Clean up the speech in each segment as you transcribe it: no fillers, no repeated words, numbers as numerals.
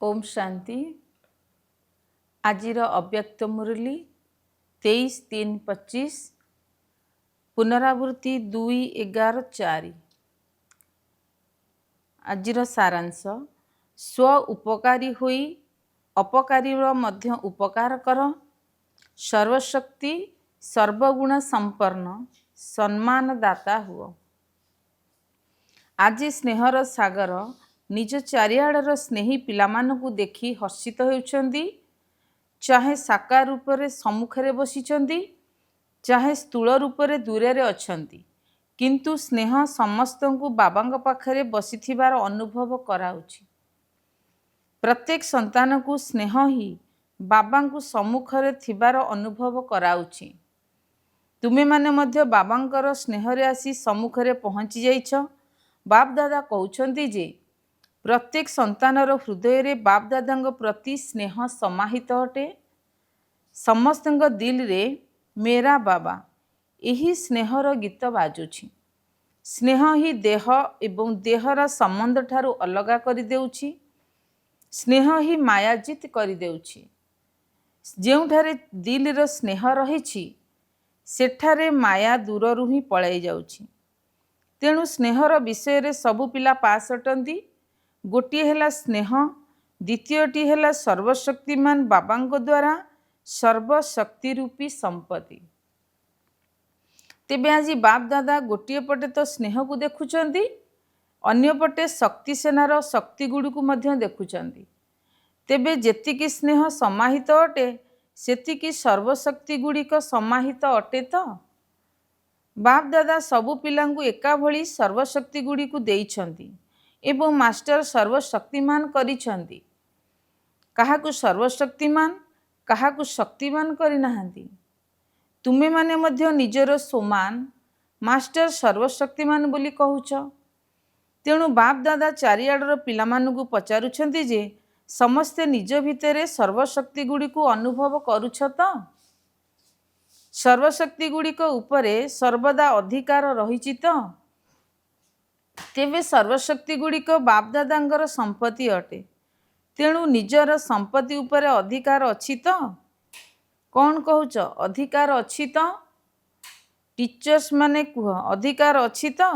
ओम शांति। आजिर अव्यक्त मुरली 23-3-25 पुनरावृत्ति 2-11-4। आजिर सारांश स्व उपकारी हुई अपकारी मध्य उपकार कर, सर्वशक्ति सर्वगुण संपन्न सम्मानदाता हुओ। आज स्नेहर सागर निज चारिआडर स्नेही पिलामानकु देखि हर्षित होउछन्ति। चाहे साकार रूपरे सम्मुखरे बसिछन्ति, चाहे स्थूल रूपरे दूरे अछन्ति, किंतु स्नेह समस्तंकु बाबांग पाखरे बसिथिबार अनुभव कराउछि। प्रत्येक संतान को स्नेह ही बाबांकु सम्मुखरे थिबार अनुभव कराउछि। तुमे माने मध्य बाबांकर स्नेहरे आसी सम्मुखरे पहुँची जाइछ। बाप दादा कहउछन्ति जे प्रत्येक संतानर हृदय रे बाप दादांग प्रति स्नेह समाहित अटे। समस्तंग दिल रे मेरा बाबा यही स्नेहर गीत बाजुछि। स्नेह ही देह एवं देहर संबंध ठारू अलगा करि देउछि। स्नेह ही मायाजित करि देउछि। जेउठारे दिल रो स्नेह रहिछि सेठारे माया दूररु ही पळाई जाउछि। तेणु स्नेहर विषय रे सबु पिला पास अटंती। गोटिए हेला स्नेह, द्वितीयटी हेला सर्वशक्तिमान बाबांग द्वारा सर्वशक्ति रूपी संपत्ति। तेबे आज बाप दादा गोटिए पटे तो स्नेह को देखुचंती, अन्य पटे शक्ति सेनार शक्ति गुड़ी को मध्य देखुचंती। तेबे जेतिकी स्नेह समाहित अटे सेतिकी सर्वशक्ति गुड़िक समाहित अटे। तो बाप दादा सबु पिलांकु एका भली सर्वशक्ति गुड़ी को देइछंती एवं मास्टर सर्वशक्तिमान करिछंती। काहाकु सर्वशक्तिमान काहाकु शक्तिमान करि नाहंती। तुमे माने मध्य निजर समान मास्टर सर्वशक्तिमान बोली कहूछ। तेणु बाप दादा चारिआडर पिलामानकु पचारुछंती जे समस्ते निज भितरे सर्वशक्ति गुड़ी को अनुभव करुछ। तो सर्वशक्ति गुड़िक उपरे सर्वदा अधिकार रहिछि। तो तेबे सर्वशक्ति गुड़िक बाप दादांगर संपत्ति अटे। तेणु निजर संपत्ति उपरे अधिकार अछि। तो कौन कहूच अधिकार अछि? तो टीचर्स माने कुह अधिकार अछि। तो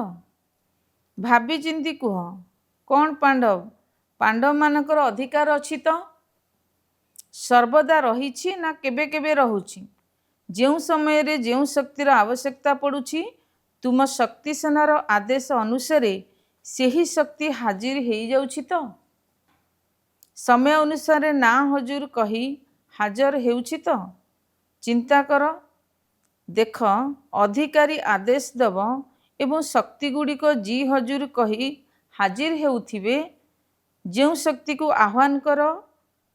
भाभी चिंती कुह कौन पांडव मानकर अधिकार अछि? तो सर्वदा रहिछि ना केबे केबे रहुछि? जेउ समय रे जेउ शक्तिर आवश्यकता पड़ुछि तुम शक्ति सेनार आदेश अनुसारे सेही शक्ति हाजिर हो जाउछि। तो समय अनुसारे ना हजूर कही हाजर हेउछि। तो चिंता कर, देख अधिकारी आदेश दब एवं शक्ति गुड़िक जी हजूर कही हाजिर हेउथिबे। जेउ शक्ति को आह्वान कर,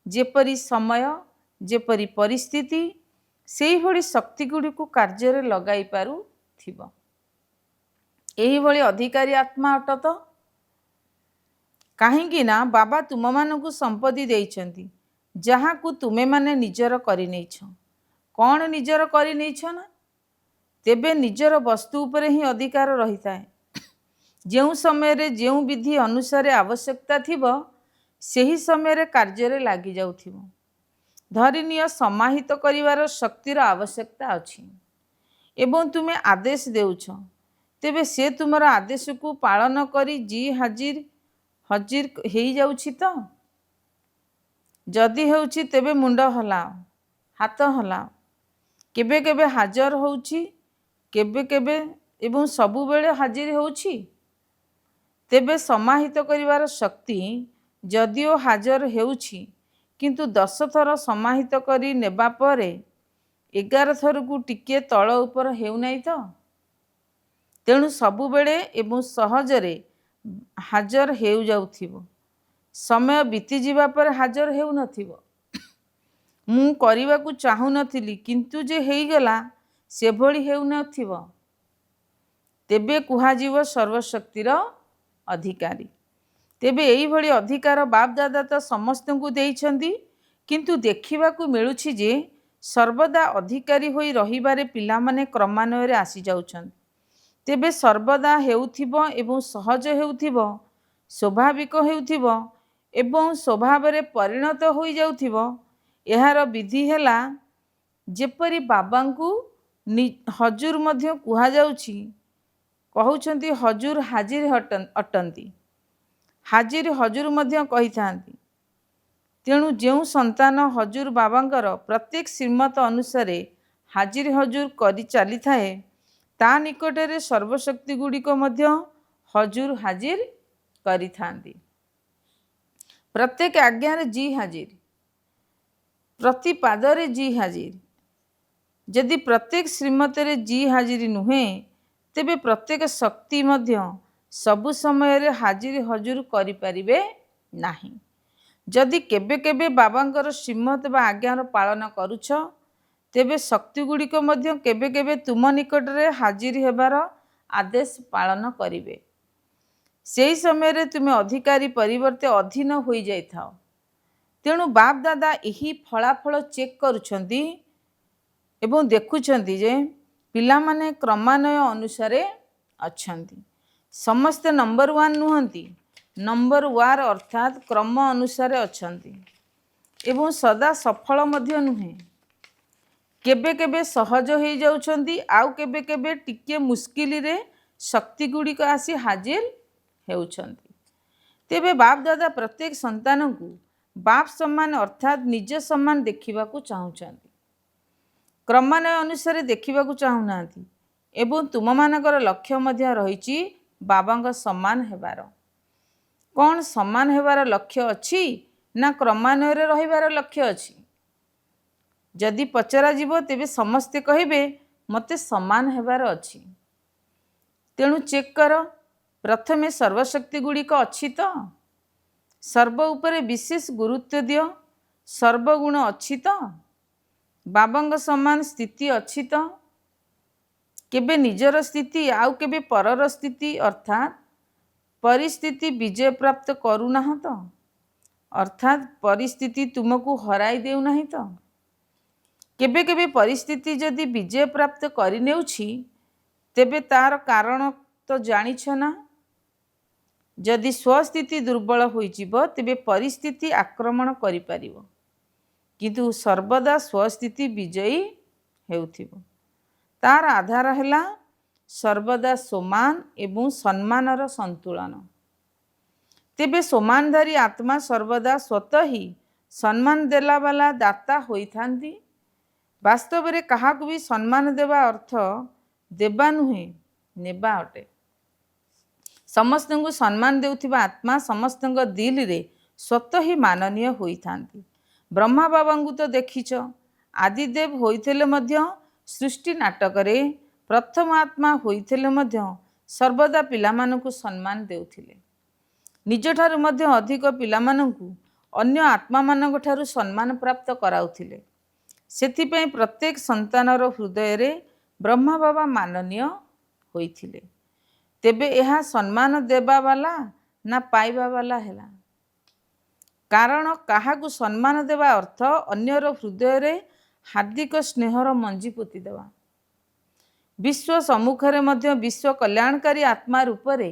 जेपरी समय जेपरी परिस्थिति सेही भली शक्ति गुड़ी को कार्य रे लगाई पारु थिबो। एही भली अधिकारी आत्मा अट। तो काहेकि ना बाबा तुम मानकु संपत्ति देइछंती जहाँ को तुमे माने निजर करि नैछ। कौन निजर करि नैछ ना तेबे निजर वस्तु उपरे ही अधिकार रहिताए। जेउ समय रे जेउ विधि अनुसार आवश्यकता थिबो सेही समय रे कार्य रे लागि जाउथिबो। धरिनिय समाहित करिवार शक्तिर आवश्यकता अछि एवं तुमे आदेश देउछ। तेबे से तुमर आदेश को पालन करी जी हाजिर हेई जाउछि। तो जदि हेउछि तेबे मुंड हलाओ, हाथ हलाओ। केबे केबे हाजर होउछि, केबे केबे एवं सबु बेले हाजिर होउछि। तेबे समाहित करिवार शक्ति जदिओ हाजर हेउछि किंतु 10 थर समाहित करी नेबा परे 11 थर को टिके तळ उपर हेउ नै। तो तेणु सबु बेले एवं सहजरे हाजर हेउ जाउथिबो। समय बीती जिबा पर हाजर हेउ नथिबो। मु करिवा को चाहू नथिली किंतु जे हेई गला से भली हेउ नथिबो। तेबे कुहा जीव सर्वशक्तिर अधिकारी। तेबे एई भली अधिकार बाप दादा तो समस्त को देइछंती, किंतु देखिबा को मिलुछि जे सर्वदा अधिकारी होई रहिबारे पिला माने क्रमान्वय रे आसी जाउछन। तेबे सर्वदा हेउथिबो एवं सहज हेउथिबो, स्वाभाविक हेउथिबो ଏବଂ ସ୍ୱଭାବରେ ପରିଣତ ହୋଇଯାଉଥିବ। ଏହାର ବିଧି ହେଲା ଯେପରି ବାବାଙ୍କୁ ହଜୁର ମଧ୍ୟ କୁହାଯାଉଛି, କହୁଛନ୍ତି ହଜୁର ହାଜିର ଅଟନ୍ତି, ହାଜିର ହଜୁର ମଧ୍ୟ କହିଥାନ୍ତି। ତେଣୁ ଯେଉଁ ସନ୍ତାନ ହଜୁର ବାବାଙ୍କର ପ୍ରତ୍ୟେକ ଶ୍ରୀମତ ଅନୁସାରେ ହାଜିର ହଜୁର କରି ଚାଲିଥାଏ, ତା ନିକଟରେ ସର୍ବଶକ୍ତି ଗୁଡ଼ିକ ମଧ୍ୟ ହଜୁର ହାଜିର କରିଥାନ୍ତି। ପ୍ରତ୍ୟେକ ଆଜ୍ଞାରେ ଜି ହାଜିର, ପ୍ରତି ପାଦରେ ଜି ହାଜିର। ଯଦି ପ୍ରତ୍ୟେକ ଶ୍ରୀମତରେ ଜି ହାଜିର ନୁହେଁ, ତେବେ ପ୍ରତ୍ୟେକ ଶକ୍ତି ମଧ୍ୟ ସବୁ ସମୟରେ ହାଜିର ହଜୁର କରିପାରିବେ ନାହିଁ। ଯଦି କେବେ କେବେ ବାବାଙ୍କର ଶ୍ରୀମତ ବା ଆଜ୍ଞାର ପାଳନ କରୁଛ, ତେବେ ଶକ୍ତି ଗୁଡ଼ିକ ମଧ୍ୟ କେବେ କେବେ ତୁମ ନିକଟରେ ହାଜିର ହେବାର ଆଦେଶ ପାଳନ କରିବେ। ସେହି ସମୟରେ ତୁମେ ଅଧିକାରୀ ପରିବର୍ତ୍ତେ ଅଧୀନ ହୋଇଯାଇଥାଅ। ତେଣୁ ବାପ ଦାଦା ଏହି ଫଳାଫଳ ଚେକ୍ କରୁଛନ୍ତି ଏବଂ ଦେଖୁଛନ୍ତି ଯେ ପିଲାମାନେ କ୍ରମାନ୍ୱୟ ଅନୁସାରେ ଅଛନ୍ତି। ସମସ୍ତେ ନମ୍ବର 1 ନୁହନ୍ତି, ନମ୍ବର 1 ଅର୍ଥାତ୍ କ୍ରମ ଅନୁସାରେ ଅଛନ୍ତି ଏବଂ ସଦା ସଫଳ ମଧ୍ୟ ନୁହେଁ। କେବେ କେବେ ସହଜ ହେଇଯାଉଛନ୍ତି, ଆଉ କେବେ କେବେ ଟିକେ ମୁସ୍କିଲରେ ଶକ୍ତି ଗୁଡ଼ିକ ଆସି ହାଜିର ହେଉଛନ୍ତି। ତେବେ ବାପ ଦାଦା ପ୍ରତ୍ୟେକ ସନ୍ତାନଙ୍କୁ ବାପ ସମାନ ଅର୍ଥାତ୍ ନିଜ ସମାନ ଦେଖିବାକୁ ଚାହୁଁଛନ୍ତି, କ୍ରମାନ୍ୱୟ ଅନୁସାରେ ଦେଖିବାକୁ ଚାହୁଁନାହାନ୍ତି। ଏବଂ ତୁମମାନଙ୍କର ଲକ୍ଷ୍ୟ ମଧ୍ୟ ରହିଛି ବାବାଙ୍କ ସମାନ ହେବାର। କ'ଣ ସମାନ ହେବାର ଲକ୍ଷ୍ୟ ଅଛି ନା କ୍ରମାନ୍ୱୟରେ ରହିବାର ଲକ୍ଷ୍ୟ ଅଛି? ଯଦି ପଚରାଯିବ, ତେବେ ସମସ୍ତେ କହିବେ ମୋତେ ସମାନ ହେବାର ଅଛି। ତେଣୁ ଚେକ୍ କର, ପ୍ରଥମେ ସର୍ବଶକ୍ତି ଗୁଡ଼ିକ ଅଛି ତ? ସର୍ବ ଉପରେ ବିଶେଷ ଗୁରୁତ୍ୱ ଦିଅ। ସର୍ବଗୁଣ ଅଛି ତ? ବାବାଙ୍କ ସମାନ ସ୍ଥିତି ଅଛି ତ? କେବେ ନିଜର ସ୍ଥିତି ଆଉ କେବେ ପରର ସ୍ଥିତି ଅର୍ଥାତ୍ ପରିସ୍ଥିତି ବିଜୟ ପ୍ରାପ୍ତ କରୁନାହଁ ତ? ଅର୍ଥାତ୍ ପରିସ୍ଥିତି ତୁମକୁ ହରାଇ ଦେଉନାହିଁ ତ? କେବେ କେବେ ପରିସ୍ଥିତି ଯଦି ବିଜୟ ପ୍ରାପ୍ତ କରିନେଉଛି, ତେବେ ତାର କାରଣ ତ ଜାଣିଛ ନା? ଯଦି ସ୍ୱସ୍ଥିତି ଦୁର୍ବଳ ହୋଇଯିବ, ତେବେ ପରିସ୍ଥିତି ଆକ୍ରମଣ କରିପାରିବ, କିନ୍ତୁ ସର୍ବଦା ସ୍ୱସ୍ଥିତି ବିଜୟୀ ହେଉଥିବ। ତାର ଆଧାର ହେଲା ସର୍ବଦା ସମାନ ଏବଂ ସମ୍ମାନର ସନ୍ତୁଳନ। ତେବେ ସମାନଧାରୀ ଆତ୍ମା ସର୍ବଦା ସ୍ୱତଃ ହିଁ ସମ୍ମାନ ଦେଲା ବାଲା ଦାତା ହୋଇଥାନ୍ତି। ବାସ୍ତବରେ କାହାକୁ ବି ସମ୍ମାନ ଦେବା ଅର୍ଥ ଦେବା ନୁହେଁ, ନେବା ଅଟେ। ସମସ୍ତଙ୍କୁ ସମ୍ମାନ ଦେଉଥିବା ଆତ୍ମା ସମସ୍ତଙ୍କ ଦିଲରେ ସ୍ୱତଃ ହିଁ ମାନନୀୟ ହୋଇଥାନ୍ତି। ବ୍ରହ୍ମା ବାବାଙ୍କୁ ତ ଦେଖିଛ, ଆଦିଦେବ ହୋଇଥିଲେ ମଧ୍ୟ ସୃଷ୍ଟି ନାଟକରେ ପ୍ରଥମ ଆତ୍ମା ହୋଇଥିଲେ ମଧ୍ୟ ସର୍ବଦା ପିଲାମାନଙ୍କୁ ସମ୍ମାନ ଦେଉଥିଲେ। ନିଜଠାରୁ ମଧ୍ୟ ଅଧିକ ପିଲାମାନଙ୍କୁ ଅନ୍ୟ ଆତ୍ମାମାନଙ୍କ ଠାରୁ ସମ୍ମାନ ପ୍ରାପ୍ତ କରାଉଥିଲେ। ସେଥିପାଇଁ ପ୍ରତ୍ୟେକ ସନ୍ତାନର ହୃଦୟରେ ବ୍ରହ୍ମା ବାବା ମାନନୀୟ ହୋଇଥିଲେ। ତେବେ ଏହା ସମ୍ମାନ ଦେବା ବାଲା ନା ପାଇବା ବାଲା ହେଲା? କାରଣ କାହାକୁ ସମ୍ମାନ ଦେବା ଅର୍ଥ ଅନ୍ୟର ହୃଦୟରେ ହାର୍ଦ୍ଦିକ ସ୍ନେହର ମଞ୍ଜି ପୋତି ଦେବା। ବିଶ୍ୱ ସମ୍ମୁଖରେ ମଧ୍ୟ ବିଶ୍ୱ କଲ୍ୟାଣକାରୀ ଆତ୍ମା ରୂପରେ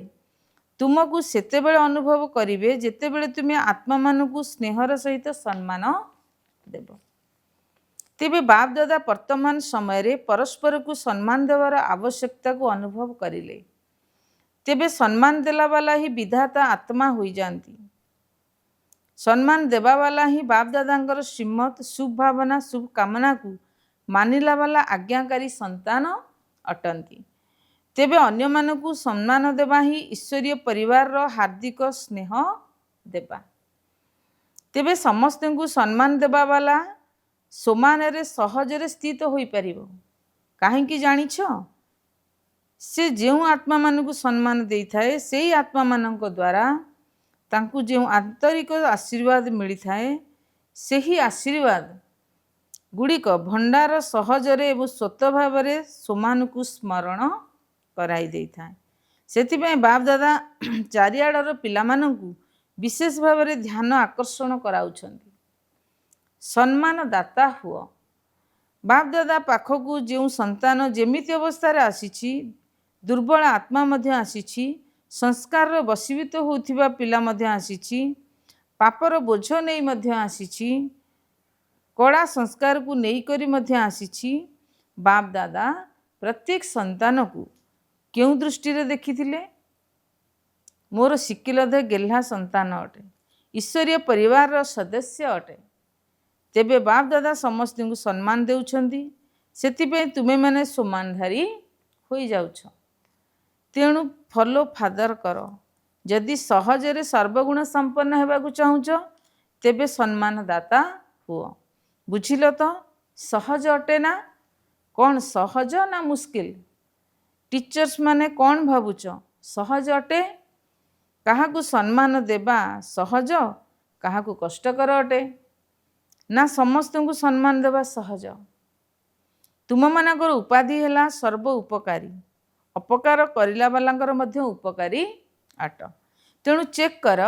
ତୁମକୁ ସେତେବେଳେ ଅନୁଭବ କରିବେ ଯେତେବେଳେ ତୁମେ ଆତ୍ମାମାନଙ୍କୁ ସ୍ନେହର ସହିତ ସମ୍ମାନ ଦେବ। ତେବେ ବାପ ଦାଦା ବର୍ତ୍ତମାନ ସମୟରେ ପରସ୍ପରକୁ ସମ୍ମାନ ଦେବାର ଆବଶ୍ୟକତାକୁ ଅନୁଭବ କରିଲେ। ତେବେ ସମ୍ମାନ ଦେଲା ବାଲା ହିଁ ବିଧାତା ଆତ୍ମା ହୋଇଯାନ୍ତି। ସମ୍ମାନ ଦେବା ବାଲା ହିଁ ବାପ ଦାଦାଙ୍କର ଶ୍ରୀମତ ଶୁଭ ଭାବନା ଶୁଭ କାମନାକୁ ମାନିଲା ବାଲା ଆଜ୍ଞାକାରୀ ସନ୍ତାନ ଅଟନ୍ତି। ତେବେ ଅନ୍ୟମାନଙ୍କୁ ସମ୍ମାନ ଦେବା ହିଁ ଈଶ୍ୱରୀୟ ପରିବାରର ହାର୍ଦ୍ଦିକ ସ୍ନେହ ଦେବା। ତେବେ ସମସ୍ତଙ୍କୁ ସମ୍ମାନ ଦେବା ବାଲା ସମାନରେ ସହଜରେ ସ୍ଥିତ ହୋଇପାରିବ। କାହିଁକି ଜାଣିଛ? ସେ ଯେଉଁ ଆତ୍ମାମାନଙ୍କୁ ସମ୍ମାନ ଦେଇଥାଏ, ସେହି ଆତ୍ମାମାନଙ୍କ ଦ୍ୱାରା ତାଙ୍କୁ ଯେଉଁ ଆନ୍ତରିକ ଆଶୀର୍ବାଦ ମିଳିଥାଏ, ସେହି ଆଶୀର୍ବାଦ ଗୁଡ଼ିକ ଭଣ୍ଡାର ସହଜରେ ଏବଂ ସ୍ୱତଃ ଭାବରେ ସମାନକୁ ସ୍ମରଣ କରାଇ ଦେଇଥାଏ। ସେଥିପାଇଁ ବାପ ଦାଦା ଚାରିଆଡ଼ର ପିଲାମାନଙ୍କୁ ବିଶେଷ ଭାବରେ ଧ୍ୟାନ ଆକର୍ଷଣ କରାଉଛନ୍ତି। ସମ୍ମାନ ଦାତା ହୁଅ। ବାପ ଦାଦା ପାଖକୁ ଯେଉଁ ସନ୍ତାନ ଯେମିତି ଅବସ୍ଥାରେ ଆସିଛି, ଦୁର୍ବଳ ଆତ୍ମା ମଧ୍ୟ ଆସିଛି, ସଂସ୍କାରର ବଶୀଭୂତ ହେଉଥିବା ପିଲା ମଧ୍ୟ ଆସିଛି, पापर बोझ नहीं मध्य आसीछि, कड़ा संस्कार को नहीं करी मध्य आसीछि। बाप दादा प्रत्येक संतान को क्यों दृष्टि रे देखिथिले? मोर सिकिलधे गेल्हा संतान अटे, ईश्वरीय परिवार रो सदस्य अटे। तेबे बाप दादा समस्त को सम्मान देउछंदी, सेतिपे तुमे माने सम्मानधारी होई जाउछ। तेणु फॉलो फादर कर। जदि सहजरे सर्वगुण संपन्न हेबाकु चाहुछ तेबे सम्मानदाता हुओ। बुझिल तो? सहज अटे ना? कौन सहज ना मुस्किल? टीचर्स माने कौन भावुच सहज अटे? काहाकू सम्मान देबा सहज, काहाकू कष्टकर अटे? ना समस्त को सम्मान देबा सहज? तुम मानकर उपाधि हैला सर्व उपकारी, अपकार करिला वालांकर मध्य उपकारी आट। तेणु चेक कर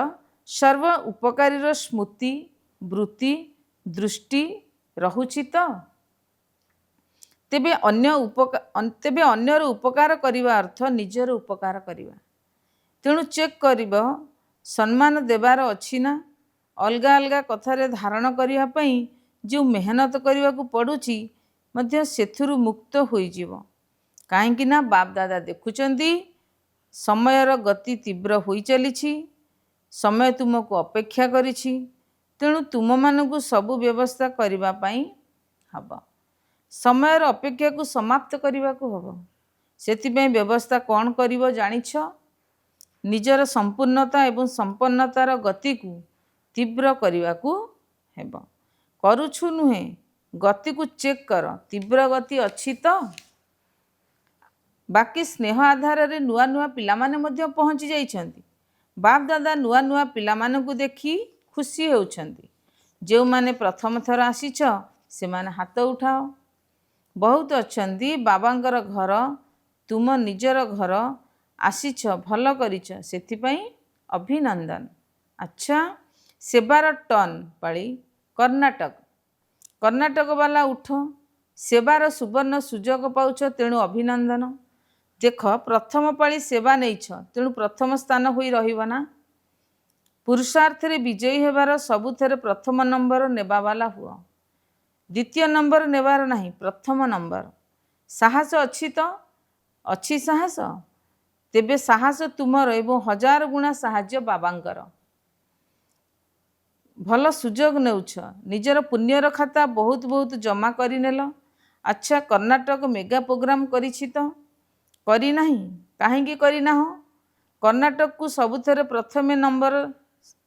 सर्व उपकारी स्मृति वृत्ति दृष्टि रहुछि तो? तेबे अन्यर उपकार करिवा अर्थ निजर उपकार करिवा। तेणु चेक करिब सम्मान देवार अछि ना? अलगा अलगा कथारे धारण करिया पई जो मेहनत करिवाकू पड़ुछि मध्य सेथुरु मुक्त होई जीवो। काहेकि ना बाप दादा देखुचंदी समयर गति तीव्र होई चलिछि, समय तुमको अपेक्षा करिछि। तेणु तुम मानकू सबु व्यवस्था करिवा पई हब। समयर अपेक्षा को समाप्त करने को हम से व्यवस्था कौन कर जानिछ? निजर संपूर्णता एवं संपन्नतार गति को तीव्र करने को हेब। करुछु नुहे, गति को चेक कर, तीव्र गति अच्छी तो? बाकी स्नेह आधार रे नुआ नुआ पिला माने मध्य पहुँची जाइछंती। बाप दादा नुआ नुआ पिला मानकू देखी खुशी होउछंती। जो माने प्रथम थर आसीछ से माने हाथ उठाओ। बहुत अच्छी बाबांकर घर, तुम निजर घर आसीछ, भल करिछ, सेथिपई अभिनंदन। अच्छा, सेवार टर्न पाली कर्नाटक। कर्नाटक वाला उठ, सेवार सुवर्ण सुजोग पाउछ, तेणु अभिनंदन। देख प्रथम पाली सेवा नहींछ, तेणु प्रथम स्थान होई रहिबो ना। पुरुषार्थ रे विजयी हेबार सबुथरे प्रथम नंबर नेबा वाला हुआ। द्वितीय नंबर नेबार नहीं, प्रथम नंबर। साहस अच्छी तो? अच्छी साहस? तेबे साहस तुमर एवं 1000 गुणा साहाय्य बाबांकर। भल सुजोग नेउछ, निजर पुण्यर खाता बहुत बहुत जमा करी नेल। अच्छा, कर्नाटक मेगा प्रोग्राम करिछि तो? करी नाही? काहेकि करी ना हो? कर्नाटक को सबुथरे प्रथम नंबर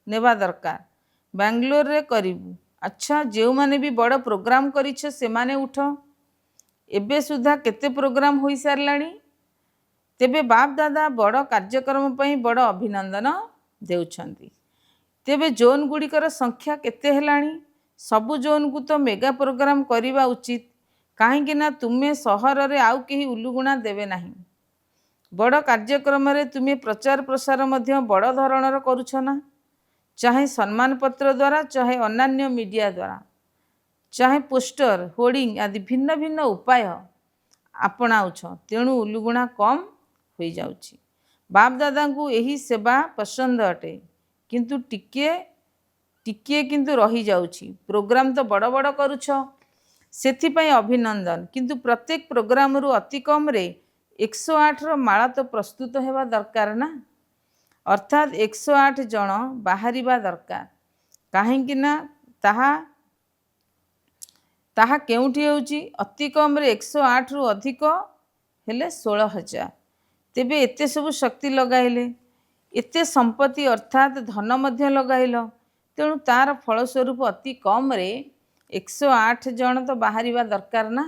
नेबा दरकार। बेंगलोर रे करिबू। अच्छा, जो माने भी बड़ प्रोग्राम करिछ से माने उठ। एबे सुधा केते प्रोग्राम होई सारलाणी। तेबे बाप दादा बड़ कार्यक्रम पई बड़ अभिनंदन देउछंती। तेबे जोन गुड़िकर संख्या केते हेलाणी? सबु जोन को तो मेगा प्रोग्राम करिबा उचित। काहेकि ना तुमे सहर रे आउ केही उलुगुणा देवे नाही। बड़ कार्यक्रम रे तुमे प्रचार प्रसार मध्य बड़ धरणर करूछ ना? चाहे सम्मान पत्र द्वारा, चाहे अन्य मीडिया द्वारा, चाहे पोस्टर होर्डिंग आदि भिन्न भिन्न उपाय अपनाउछ। तेणु उलुगुणा कम हो जाउछि। बाप दादा को यही सेवा पसंद अटे, किंतु टिके किंतु रही जाउछि। प्रोग्राम तो बड़ बड़ करूछ, सेथिपई अभिनंदन। किंतु प्रत्येक प्रोग्राम रु अति कम रे 108 रो माला तो प्रस्तुत हेबा दरकार ना। अर्थात 108 जन बाहरिबा दरकार। काहेकि ना ताहा केउठी होउची? अति कम रे 108 रु अधिक हेले 16,000। तेबे एते सब शक्ति लगाइले, एते संपत्ति अर्थात धन मध्य लगाइल, तेणु तार फलस्वरूप अति कम रे 108 जन तो बाहरिबा दरकार ना।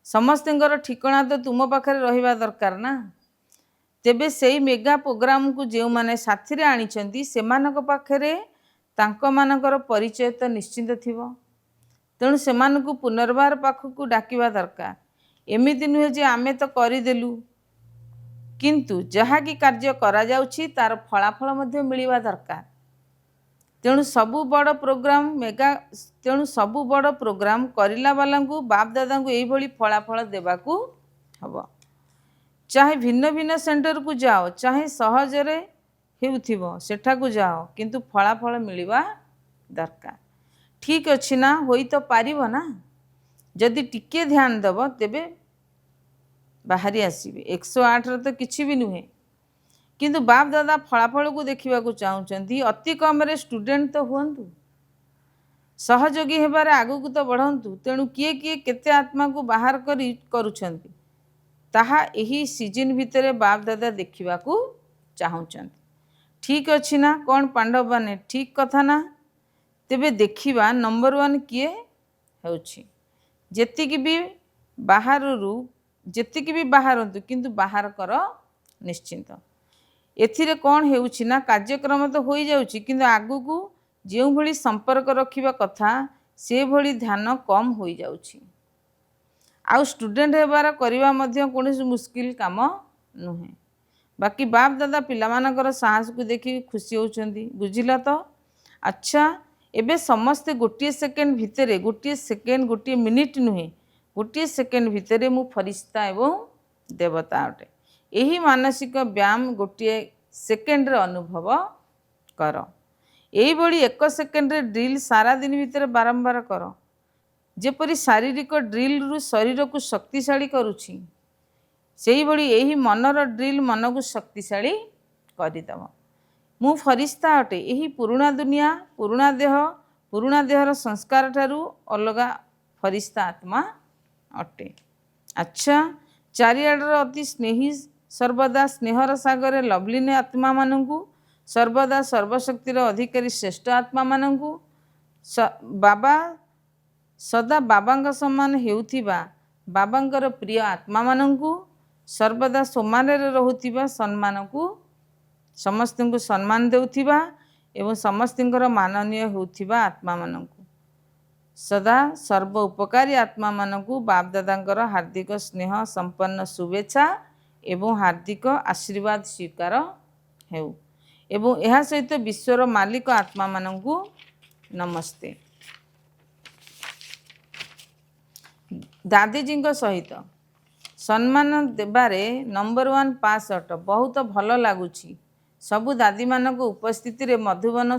समस्तଙ୍କର ठिकଣା तो तुम पाखरे रहिबा दरकार ना। तेबे सेई मेगा प्रोग्राम को जो माने साथी रे आनिछंती सेमानक पाखरे तांको मानकर परिचय तो निश्चिंत थिबो। तेणु सेमानकु पुनर्बार पाखकु डाकिबा दरकार। एमिति नुहे जे आमे तो करिदेलु, किंतु जहा कि कार्य करा जाउछि तार फलाफल मध्य मिलिबा दरकार। तेणु सबु बड़ प्रोग्राम करिला वालांकु बाप दादांकु एई भली फलाफल देबाकू हबो। चाहे भिन्न भिन्न सेंटर को जाओ, चाहे सहजरे ହେଉଥିବ ସେଠାକୁ ଯାଅ, କିନ୍ତୁ ଫଳାଫଳ ମିଳିବା ଦରକାର। ଠିକ୍ ଅଛି ନା? ହୋଇ ତ ପାରିବ ନା? ଯଦି ଟିକିଏ ଧ୍ୟାନ ଦେବ ତେବେ ବାହାରି ଆସିବେ। 108ର ତ କିଛି ବି ନୁହେଁ, କିନ୍ତୁ ବାପ ଦାଦା ଫଳାଫଳକୁ ଦେଖିବାକୁ ଚାହୁଁଛନ୍ତି। ଅତି କମରେ ଷ୍ଟୁଡେଣ୍ଟ ତ ହୁଅନ୍ତୁ, ସହଯୋଗୀ ହେବାରେ ଆଗକୁ ତ ବଢ଼ନ୍ତୁ। ତେଣୁ କିଏ କିଏ କେତେ ଆତ୍ମାକୁ ବାହାର କରି କରୁଛନ୍ତି ତାହା ଏହି ସିଜିନ୍ ଭିତରେ ବାପ ଦାଦା ଦେଖିବାକୁ ଚାହୁଁଛନ୍ତି। ଠିକ୍ ଅଛି ନା? କ'ଣ ପାଣ୍ଡବମାନେ ଠିକ୍ କଥା ନା? ତେବେ ଦେଖିବା ନମ୍ବର 1 କିଏ ହେଉଛି। ଯେତିକି ବି ବାହାରନ୍ତୁ, କିନ୍ତୁ ବାହାର କର ନିଶ୍ଚିନ୍ତ। ଏଥିରେ କ'ଣ ହେଉଛି ନା, କାର୍ଯ୍ୟକ୍ରମ ତ ହୋଇଯାଉଛି, କିନ୍ତୁ ଆଗକୁ ଯେଉଁଭଳି ସମ୍ପର୍କ ରଖିବା କଥା ସେଭଳି ଧ୍ୟାନ କମ୍ ହୋଇଯାଉଛି। ଆଉ ଷ୍ଟୁଡେଣ୍ଟ ହେବାର କରିବା ମଧ୍ୟ କୌଣସି ମୁସ୍କିଲ କାମ ନୁହେଁ। ବାକି ବାପ ଦାଦା ପିଲାମାନଙ୍କର ସାହସକୁ ଦେଖି ଖୁସି ହେଉଛନ୍ତି। ବୁଝିଲ ତ? ଆଚ୍ଛା, ଏବେ ସମସ୍ତେ ଗୋଟିଏ ସେକେଣ୍ଡ ଭିତରେ, ଗୋଟିଏ ମିନିଟ୍ ନୁହେଁ, ଗୋଟିଏ ସେକେଣ୍ଡ ଭିତରେ ମୁଁ ଫରିସ୍ତା ଏବଂ ଦେବତା ଅଟେ। ଏହି ମାନସିକ ବ୍ୟାୟାମ ଗୋଟିଏ ସେକେଣ୍ଡରେ ଅନୁଭବ କର। ଏଇଭଳି 1 ସେକେଣ୍ଡରେ ଡ୍ରିଲ୍ ସାରାଦିନ ଭିତରେ ବାରମ୍ବାର କର। ଯେପରି ଶାରୀରିକ ଡ୍ରିଲ୍ରୁ ଶରୀରକୁ ଶକ୍ତିଶାଳୀ କରୁଛି, ସେହିଭଳି ଏହି ମନର ଡ୍ରିଲ୍ ମନକୁ ଶକ୍ତିଶାଳୀ କରିଦେବ। ମୁଁ ଫରିସ୍ତା ଅଟେ। ଏହି ପୁରୁଣା ଦୁନିଆ, ପୁରୁଣା ଦେହ, ପୁରୁଣା ଦେହର ସଂସ୍କାର ଠାରୁ ଅଲଗା ଫରିସ୍ତା ଆତ୍ମା ଅଟେ। ଆଚ୍ଛା, ଚାରିଆଡ଼ର ଅତି ସ୍ନେହୀ, ସର୍ବଦା ସ୍ନେହର ସାଗରରେ ଲଭ୍ଲିନ ଆତ୍ମାମାନଙ୍କୁ, ସର୍ବଦା ସର୍ବଶକ୍ତିର ଅଧିକାରୀ ଶ୍ରେଷ୍ଠ ଆତ୍ମାମାନଙ୍କୁ, ସଦା ବାବାଙ୍କ ସମାନ ହେଉଥିବା ବାବାଙ୍କର ପ୍ରିୟ ଆତ୍ମାମାନଙ୍କୁ, ସର୍ବଦା ସମାନରେ ରହୁଥିବା, ସମସ୍ତଙ୍କୁ ସମ୍ମାନ ଦେଉଥିବା ଏବଂ ସମସ୍ତଙ୍କର ମାନନୀୟ ହେଉଥିବା ଆତ୍ମାମାନଙ୍କୁ, ସଦା ସର୍ବ ଉପକାରୀ ଆତ୍ମାମାନଙ୍କୁ ବାପଦାଦାଙ୍କର ହାର୍ଦ୍ଦିକ ସ୍ନେହ ସମ୍ପନ୍ନ ଶୁଭେଚ୍ଛା ଏବଂ ହାର୍ଦ୍ଦିକ ଆଶୀର୍ବାଦ ସ୍ୱୀକାର ହେଉ। ଏବଂ ଏହା ସହିତ ବିଶ୍ୱର ମାଲିକ ଆତ୍ମାମାନଙ୍କୁ ନମସ୍ତେ। ଦାଦିଜୀଙ୍କ ସହିତ ସମ୍ମାନ ଦେବାରେ ନମ୍ବର 1 ପାସ୍ ଅଟ। ବହୁତ ଭଲ ଲାଗୁଛି। ସବୁ ଦାଦୀମାନଙ୍କ ଉପସ୍ଥିତିରେ ମଧୁବନ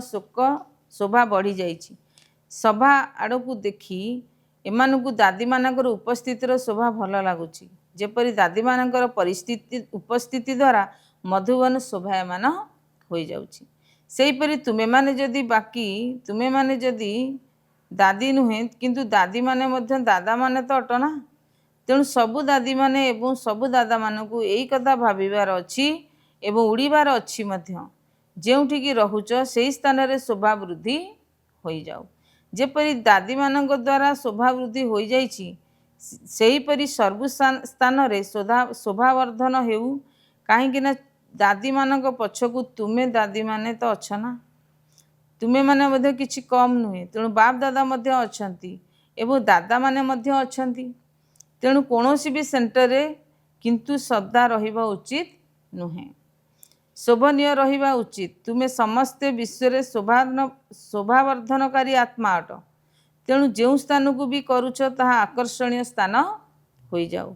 ଶୋଭା ବଢ଼ିଯାଇଛି। ସଭା ଆଡ଼କୁ ଦେଖି ଏମାନଙ୍କୁ ଦାଦୀମାନଙ୍କର ଉପସ୍ଥିତିର ଶୋଭା ଭଲ ଲାଗୁଛି। ଯେପରି ଦାଦୀମାନଙ୍କର ଉପସ୍ଥିତି ଦ୍ୱାରା ମଧୁବନ ଶୋଭାୟମାନ ହୋଇଯାଉଛି। ସେହିପରି ତୁମେମାନେ ଯଦି ଦାଦୀ ନୁହେଁ, କିନ୍ତୁ ଦାଦୀମାନେ ମଧ୍ୟ ଦାଦାମାନେ ତ ଅଟ ନା। ତେଣୁ ସବୁ ଦାଦୀମାନେ ଏବଂ ସବୁ ଦାଦାମାନଙ୍କୁ ଏଇ କଥା ଭାବିବାର ଅଛି ଏବଂ ଉଡ଼ିବାର ଅଛି ମଧ୍ୟ। ଯେଉଁଠିକି ରହୁଛ ସେହି ସ୍ଥାନରେ ଶୋଭା ବୃଦ୍ଧି ହୋଇଯାଉ। ଯେପରି ଦାଦୀମାନଙ୍କ ଦ୍ୱାରା ଶୋଭା ବୃଦ୍ଧି ହୋଇଯାଇଛି, ସେହିପରି ସବୁ ସ୍ଥାନରେ ଶୋଭାବର୍ଦ୍ଧନ ହେଉ। କାହିଁକିନା ଦାଦୀମାନଙ୍କ ପଛକୁ ତୁମେ ଦାଦୀମାନେ ତ ଅଛ ନା। ତୁମେମାନେ ମଧ୍ୟ କିଛି କମ୍ ନୁହେଁ। ତେଣୁ ବାପ ଦାଦା ମଧ୍ୟ ଅଛନ୍ତି ଏବଂ ଦାଦାମାନେ ମଧ୍ୟ ଅଛନ୍ତି। ତେଣୁ କୌଣସି ବି ସେଣ୍ଟରରେ କିନ୍ତୁ ସଦା ରହିବା ଉଚିତ ନୁହେଁ, ଶୋଭନୀୟ ରହିବା ଉଚିତ। ତୁମେ ସମସ୍ତେ ବିଶ୍ୱରେ ଶୋଭାବର୍ଦ୍ଧନକାରୀ ଆତ୍ମା ଅଟ। ତେଣୁ ଯେଉଁ ସ୍ଥାନକୁ ବି କରୁଛ ତାହା ଆକର୍ଷଣୀୟ ସ୍ଥାନ ହୋଇଯାଉ।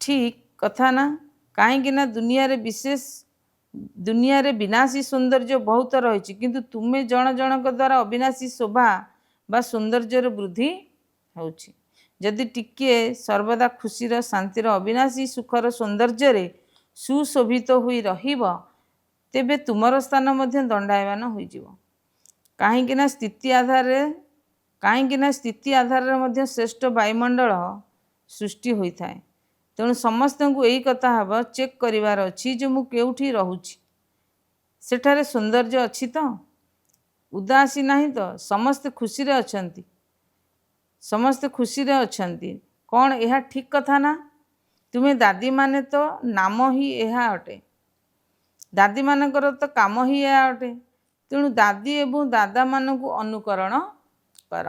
ଠିକ୍ କଥା ନା? କାହିଁକିନା ଦୁନିଆରେ ବିନାଶୀ ସୌନ୍ଦର୍ଯ୍ୟ ବହୁତ ରହିଛି, କିନ୍ତୁ ତୁମେ ଜଣ ଜଣଙ୍କ ଦ୍ୱାରା ଅବିନାଶୀ ଶୋଭା ବା ସୌନ୍ଦର୍ଯ୍ୟର ବୃଦ୍ଧି ହେଉଛି। ଯଦି ଟିକିଏ ସର୍ବଦା ଖୁସିର, ଶାନ୍ତିର, ଅବିନାଶୀ ସୁଖର ସୌନ୍ଦର୍ଯ୍ୟରେ ସୁଶୋଭିତ ହୋଇ ରହିବ, ତେବେ ତୁମର ସ୍ଥାନ ମଧ୍ୟ ଦଣ୍ଡାୟମାନ ହୋଇଯିବ। କାହିଁକିନା ସ୍ଥିତି ଆଧାରରେ ମଧ୍ୟ ଶ୍ରେଷ୍ଠ ବାୟୁମଣ୍ଡଳ ସୃଷ୍ଟି ହୋଇଥାଏ। ତେଣୁ ସମସ୍ତଙ୍କୁ ଏଇ କଥା ଚେକ୍ କରିବାର ଅଛି ଯେ ମୁଁ କେଉଁଠି ରହୁଛି, ସେଠାରେ ସୌନ୍ଦର୍ଯ୍ୟ ଅଛି ତ, ଉଦାସୀ ନାହିଁ ତ, ସମସ୍ତେ ଖୁସିରେ ଅଛନ୍ତି। କ'ଣ ଏହା ଠିକ୍ କଥା ନା? ତୁମେ ଦାଦୀମାନେ ତ ନାମ ହିଁ ଏହା ଅଟେ। ଦାଦୀମାନଙ୍କର ତ କାମ ହିଁ ଏହା ଅଟେ। ତେଣୁ ଦାଦୀ ଏବଂ ଦାଦାମାନଙ୍କୁ ଅନୁକରଣ କର।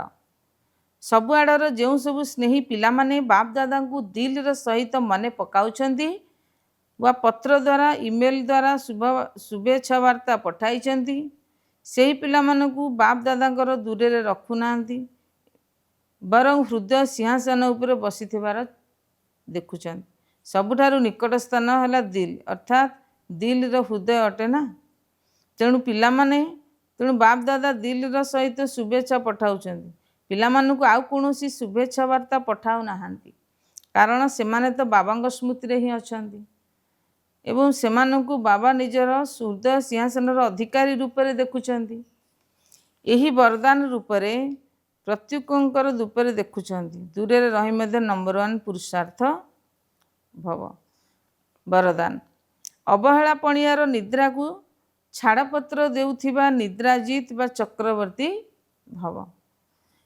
ସବୁଆଡ଼ର ଯେଉଁ ସବୁ ସ୍ନେହୀ ପିଲାମାନେ ବାପ ଦାଦାଙ୍କୁ ଦିଲ୍ର ସହିତ ମନେ ପକାଉଛନ୍ତି ବା ପତ୍ର ଦ୍ୱାରା, ଇମେଲ୍ ଦ୍ୱାରା ଶୁଭେଚ୍ଛା ବାର୍ତ୍ତା ପଠାଇଛନ୍ତି, ସେହି ପିଲାମାନଙ୍କୁ ବାପ ଦାଦାଙ୍କର ଦୂରରେ ରଖୁନାହାନ୍ତି, ବରଂ ହୃଦୟ ସିଂହାସନ ଉପରେ ବସିଥିବାର ଦେଖୁଛନ୍ତି। ସବୁଠାରୁ ନିକଟ ସ୍ଥାନ ହେଲା ଦିଲ୍, ଅର୍ଥାତ୍ ଦିଲ୍ର ହୃଦୟ ଅଟେ ନା। ତେଣୁ ପିଲାମାନେ ବାପ ଦାଦା ଦିଲର ସହିତ ଶୁଭେଚ୍ଛା ପଠାଉଛନ୍ତି। ପିଲାମାନଙ୍କୁ ଆଉ କୌଣସି ଶୁଭେଚ୍ଛା ବାର୍ତ୍ତା ପଠାଉ ନାହାନ୍ତି, କାରଣ ସେମାନେ ତ ବାବାଙ୍କ ସ୍ମୃତିରେ ହିଁ ଅଛନ୍ତି ଏବଂ ସେମାନଙ୍କୁ ବାବା ନିଜର ହୃଦୟ ସିଂହାସନର ଅଧିକାରୀ ରୂପରେ ଦେଖୁଛନ୍ତି। ଏହି ବରଦାନ ରୂପରେ ପ୍ରତ୍ୟେକଙ୍କର ରୂପରେ ଦେଖୁଛନ୍ତି। ଦୂରରେ ରହି ମଧ୍ୟ ନମ୍ବର 1 ପୁରୁଷାର୍ଥ ଭବ। ବରଦାନ ଅବହେଳା ପଣିଆର ନିଦ୍ରାକୁ ଛାଡ଼ପତ୍ର ଦେଉଥିବା ନିଦ୍ରାଜିତ ବା ଚକ୍ରବର୍ତ୍ତୀ ଭବ।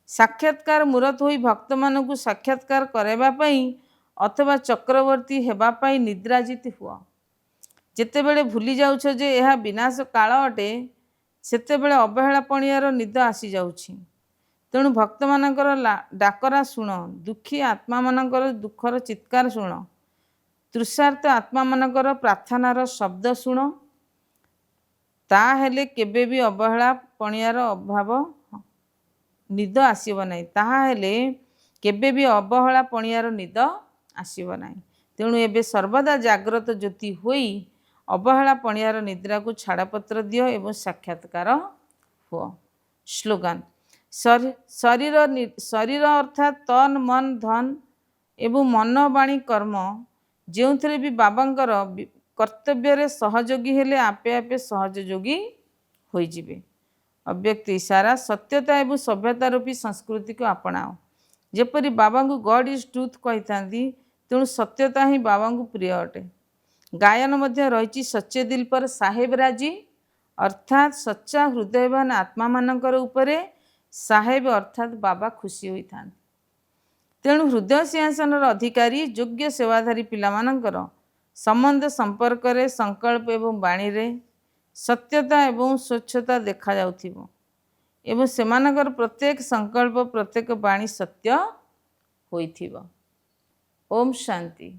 ସାକ୍ଷାତକାର ମୂରତ ହୋଇ ଭକ୍ତମାନଙ୍କୁ ସାକ୍ଷାତକାର କରାଇବା ପାଇଁ ଅଥବା ଚକ୍ରବର୍ତ୍ତୀ ହେବା ପାଇଁ ନିଦ୍ରାଜିତ ହୁଅ। ଯେତେବେଳେ ଭୁଲି ଯାଉଛ ଯେ ଏହା ବିନାଶ କାଳ ଅଟେ, ସେତେବେଳେ ଅବହେଳା ପଣିଆର ନିଦ ଆସିଯାଉଛି। ତେଣୁ ଭକ୍ତମାନଙ୍କର ଡାକରା ଶୁଣ, ଦୁଃଖୀ ଆତ୍ମାମାନଙ୍କର ଦୁଃଖର ଚିତ୍କାର ଶୁଣ, ତୃଷାର୍ତ ଆତ୍ମାମାନଙ୍କର ପ୍ରାର୍ଥନାର ଶବ୍ଦ ଶୁଣ। ତାହେଲେ କେବେ ବି ଅବହେଳା ପଣିଆର ଅଭାବ ନିଦ ଆସିବ ନାହିଁ। ତାହେଲେ କେବେ ବି ଅବହେଳା ପଣିଆର ନିଦ ଆସିବ ନାହିଁ। ତେଣୁ ଏବେ ସର୍ବଦା ଜାଗ୍ରତ ଜ୍ୟୋତି ହୋଇ ଅବହେଳା ପଣିଆର ନିଦ୍ରାକୁ ଛାଡ଼ପତ୍ର ଦିଅ ଏବଂ ସାକ୍ଷାତକାର ହୁଅ। ସ୍ଲୋଗାନ ଶରୀର ଅର୍ଥାତ୍ ତନ୍ ମନ ଧନ ଏବଂ ମନ ବାଣୀ କର୍ମ ଯେଉଁଥିରେ ବି ବାବାଙ୍କର କର୍ତ୍ତବ୍ୟରେ ସହଯୋଗୀ ହେଲେ ଆପେ ଆପେ ସହଯୋଗୀ ହୋଇଯିବେ। ଅବ୍ୟକ୍ତ ଇଶାରା ସତ୍ୟତା ଏବଂ ସଭ୍ୟତା ରୂପୀ ସଂସ୍କୃତିକୁ ଆପଣାଅ। ଯେପରି ବାବାଙ୍କୁ ଗଡ୍ ଇଜ୍ ଟ୍ରୁଥ୍ କହିଥାନ୍ତି, ତେଣୁ ସତ୍ୟତା ହିଁ ବାବାଙ୍କୁ ପ୍ରିୟ ଅଟେ। ଗାୟନ ମଧ୍ୟ ରହିଛି ସଚ୍ଚେ ଦିଲ ପର ସାହେବ ରାଜି, ଅର୍ଥାତ୍ ସଚ୍ଚା ହୃଦୟବାନ ଆତ୍ମାମାନଙ୍କର ଉପରେ ସାହେବ ଅର୍ଥାତ୍ ବାବା ଖୁସି ହୋଇଥାନ୍ତି। ତେଣୁ ହୃଦୟ ସିଂହାସନର ଅଧିକାରୀ ଯୋଗ୍ୟ ସେବାଧାରୀ ପିଲାମାନଙ୍କର ସମ୍ବନ୍ଧ ସମ୍ପର୍କରେ ସଂକଳ୍ପ ଏବଂ ବାଣୀରେ ସତ୍ୟତା ଏବଂ ସ୍ୱଚ୍ଛତା ଦେଖାଯାଉଥିବ ଏବଂ ସେମାନଙ୍କର ପ୍ରତ୍ୟେକ ସଂକଳ୍ପ ପ୍ରତ୍ୟେକ ବାଣୀ ସତ୍ୟ ହୋଇଥିବ। ଓମ୍ ଶାନ୍ତି।